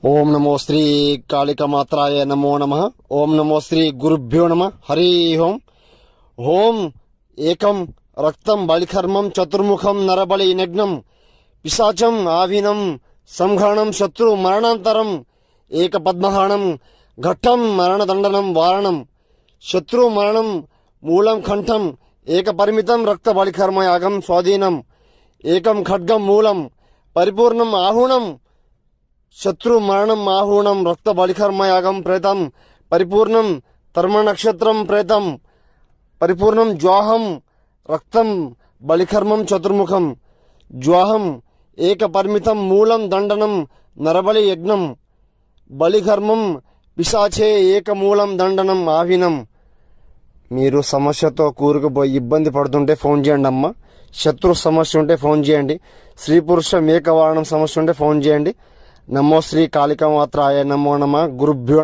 ఓం నమో శ్రీ కాళికమాత్రాయ నమో నమః. ఓం నమో శ్రీ గురుభ్యో నమః. హరి ఓం. ఓం ఏకం రక్తం బలికర్మం చతుర్ముఖం నరబలి నగ్నం పిశాచం ఆవినం సంఘాణం శత్రు మరణాంతరం ఏక పద్మహాణం ఘట్టం మరణదండనం వారణం శత్రు మరణం మూలం కంఠం ఏక పరిమితం రక్త బలికర్మ యాగం స్వాధీనం ఏకం ఖడ్గం మూలం పరిపూర్ణం ఆహుణం శత్రు మరణం ఆహూణం రక్త బలికర్మయాగం ప్రేతం పరిపూర్ణం తర్మ నక్షత్రం ప్రేతం పరిపూర్ణం జ్వాహం రక్తం బలికర్మం చతుర్ముఖం జ్వాహం ఏక పరిమితం మూలం దండనం నరబలి యజ్ఞం బలికర్మం పిశాచే ఏకమూలం దండనం ఆవినం. మీరు సమస్యతో కూరుకుపోయి ఇబ్బంది పడుతుంటే ఫోన్ చేయండి అమ్మ. శత్రు సమస్య ఉంటే ఫోన్ చేయండి. స్త్రీ పురుష మేకవారణం సమస్య ఉంటే ఫోన్ చేయండి. నమో శ్రీ కాళికమాత్రాయ నమో నమః. గురుభ్యో